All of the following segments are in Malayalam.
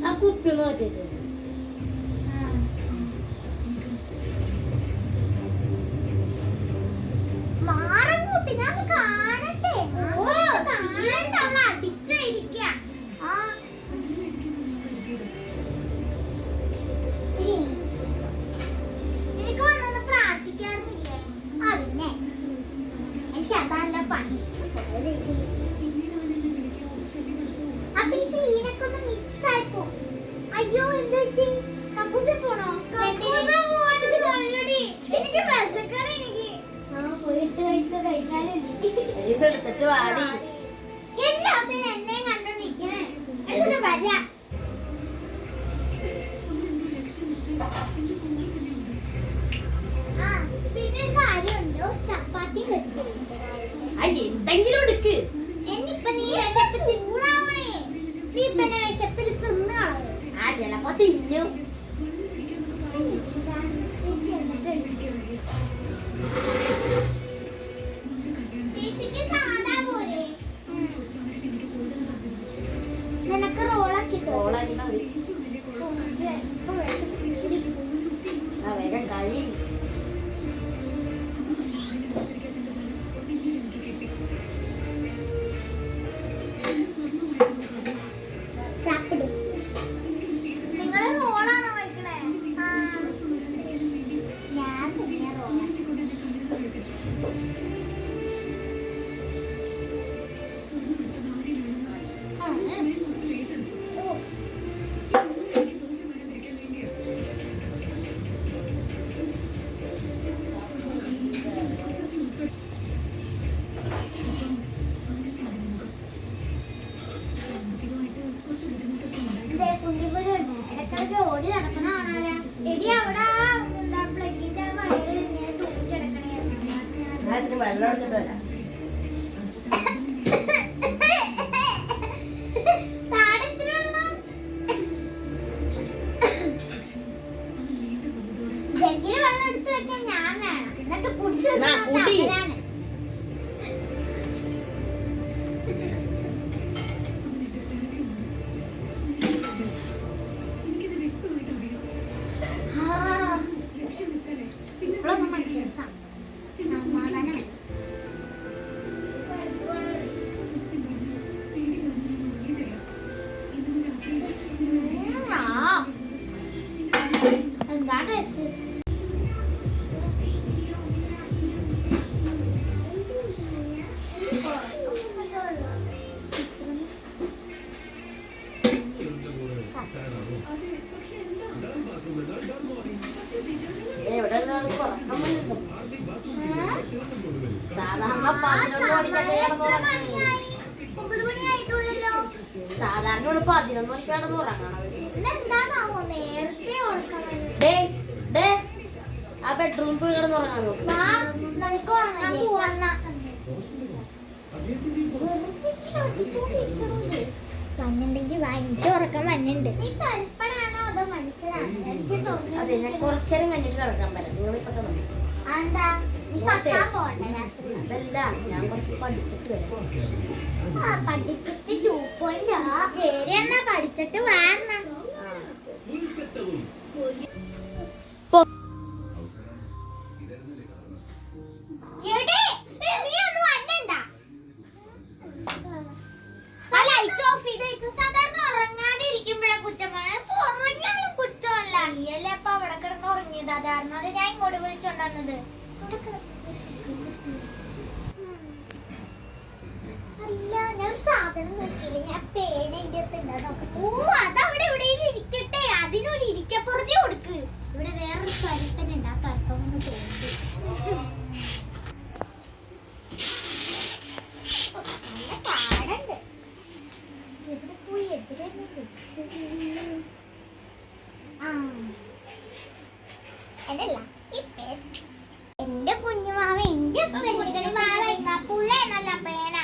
ആ കുപ്പി ഒന്ന് മാറ്റി വെച്ചത്. അയ്യോ എന്താ കക്കൂസിൽ പോണോ? എനിക്ക് വിശക്കണ എനിക്ക് പോയിട്ട് കഴിച്ച് കഴിക്കാനില്ല വാടി എല്ലാത്തിനും എന്നെ കണ്ടോണ്ടിരിക്കണേ. എന്നിട്ട് വരാ പിന്നെ ഒരു കാര്യമുണ്ടോ, ചപ്പാത്തി എന്തെങ്കിലും എടുക്ക്. എന്നിപ്പൊ നീ വിശപ്പ് തിന്നണേ. നീ ഇപ്പൊ എന്നെ വിശപ്പിൽ തിന്നാളെ. ആ ചിലപ്പോ തിന്നു. ചേച്ചിക്ക് സാധാ പോലെ നിനക്ക് റോളാക്കി വേഗം കഴി. ചാപ്പിടും. നിങ്ങള് റോളാണോ വയ്ക്കണേ? ഞാൻ തന്നെ റോള. ഓടി നടക്കണ കാണാനാ. എടി അവിടെ എന്താ പ്ലഗിന്റെ വയറ് ഇങ്ങനെ തൂക്കിടക്കണേ. വെള്ളം എടുത്തിട്ട് വരാം. ജഗ്ഗിന് വെള്ളം എടുത്ത് വെക്കാൻ ഞാൻ വേണം. എന്നിട്ട് കുടിച്ച് അവരാണ്. ഇപ്പോഴൊന്നും മനുഷ്യൻ സമാധാനം എന്താ ടേസ്റ്റ്? സാധാരണ 11 മണിക്കൊക്കെ സാധാരണ 11 മണിക്കാണ് ഉറങ്ങണത്. ആ ബെഡ്റൂമിൽ പോയി കിടന്നുറങ്ങാൻ നോക്കും. വന്നുണ്ടെങ്കിൽ എനിക്ക് ഉറക്കം വന്നുണ്ട്. അതെ ഞാൻ കുറച്ചേരം കഴിഞ്ഞിട്ട് കിടക്കാൻ പറ്റും. നിങ്ങളിപ്പോ അതല്ല, ഞാൻ കുറച്ച് പഠിച്ചിട്ട് വരാം. പഠിപ്പിച്ചിട്ട് 2.0 ശരി എന്നാ പഠിച്ചിട്ട് വരണം. സാധാരണ ഉറങ്ങാതെ ഇരിക്കുമ്പോഴാ കുറ്റം പറയുന്നത്. ഉറങ്ങിയാലും കുറ്റമല്ല. നീയല്ലേ അപ്പൊ അവിടെ കിടന്ന് ഉറങ്ങിയത്. അതാരണം ഞാൻ ഇങ്ങോട്ട് വിളിച്ചോണ്ടത്. അല്ല ഞാൻ ഒരു സാധനം നോക്കിയില്ല. ഞാൻ പേനന്റെ നോക്കട്ടെ. ഓ അതവിടെ എവിടെയും ഇരിക്കട്ടെ. അതിനൊരു ഇരിക്കപ്പുറത്തി കൊടുക്ക്. ഇവിടെ വേറൊരു കരുത്തൻ ഉണ്ട്. ആ കരുത്തമെന്ന് തോന്നി. നല്ല പാടുണ്ട്. എവിടെ പോയി എതിരെന്നെ വെച്ചത്? എന്നല്ല എന്റെ കുഞ്ഞുമാവ എന്റെ കുഞ്ഞുമാവ ഇങ്ങാപ്പുള്ള എന്നല്ല പേന.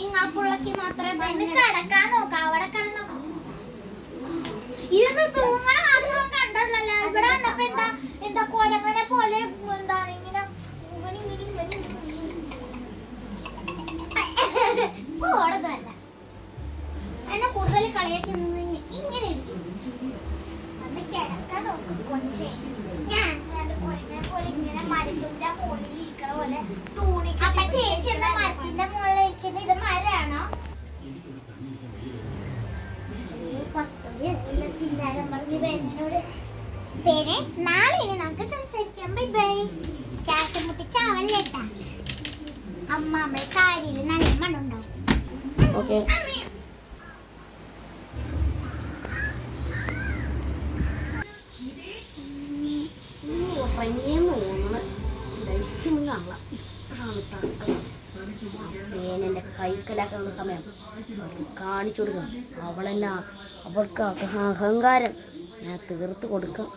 ഇങ്ങാപ്പുള്ളക്ക് മാത്രമേ കടക്കാൻ നോക്കാം. അവിടെ കിടന്ന ഇരുന്ന് തൂങ്ങണ മാത്രം കണ്ടല്ലോ. ഇവിടെ വന്നപ്പോ എന്താ കൊലങ്ങനെ പോലെ എന്താണ് ഇങ്ങനെ ഇങ്ങനെ അമ്മ സാരിയിൽ നല്ല മണ്ണുണ്ടാവും. ഓക്കെ ഉറങ്ങിയെന്ന് തോന്നുന്നു. ലൈറ്റൊന്നും കാണാം. ഇപ്പോഴാണ് തട്ടം. പേനെൻ്റെ കൈക്കലാക്കാനുള്ള സമയം അവർക്ക് കാണിച്ചു കൊടുക്കണം. അവൾക്ക് അഹങ്കാരം ഞാൻ തീർത്ത് കൊടുക്കാം.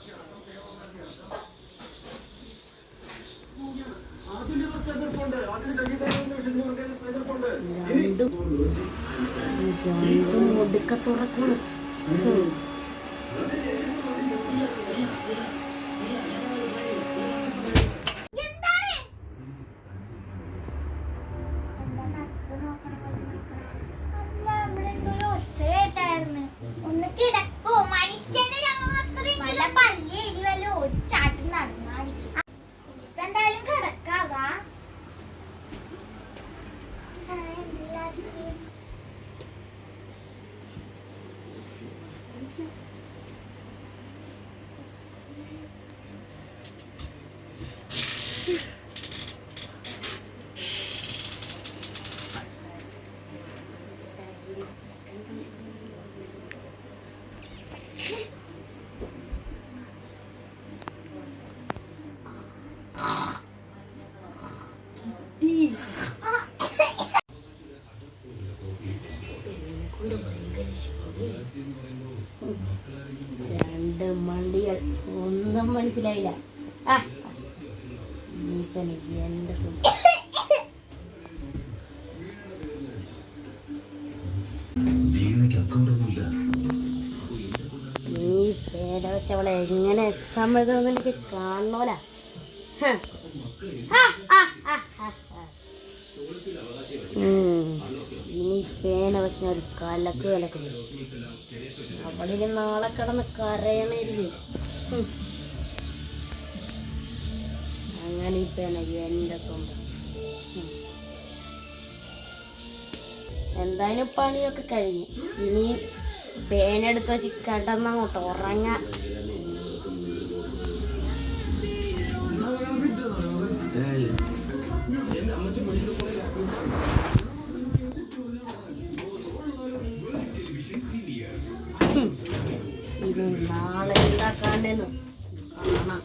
രണ്ടും ഒടുക്ക തുറക്കണം. ഒന്ന് കിടക്കോ മനുഷ്യന് രാത്രി വല്ല പള്ളി എലി വല്ല ഓടിച്ചാട്ടി നടന്നാല് ഇനിയിപ്പോ എന്തായാലും കിടക്കാവാ. രണ്ട് മണ്ടികൾ ഒന്നും മനസ്സിലായില്ല. ഇനിയിപ്പം എന്റെ സ്വന്തം നീ പേട വെച്ചവളെ എങ്ങനെ എക്സാം എഴുതണമെന്ന് എനിക്ക് കാണണോല. ഇനി പേന വെച്ച ഒരു കലക്ക് അവളിന് നാളെ കിടന്ന് കരയണായിരിക്കും. അങ്ങനെ ഈ പേന എൻ്റെ സ്വന്തം. എന്തായാലും പണിയൊക്കെ കഴിഞ്ഞ് ഇനി പേനെടുത്ത് വെച്ച് കിടന്നങ്ങോട്ട് ഉറങ്ങാൻ. ഇത് നാളെ എന്താക്കാണ്ടെന്ന് കാണാം.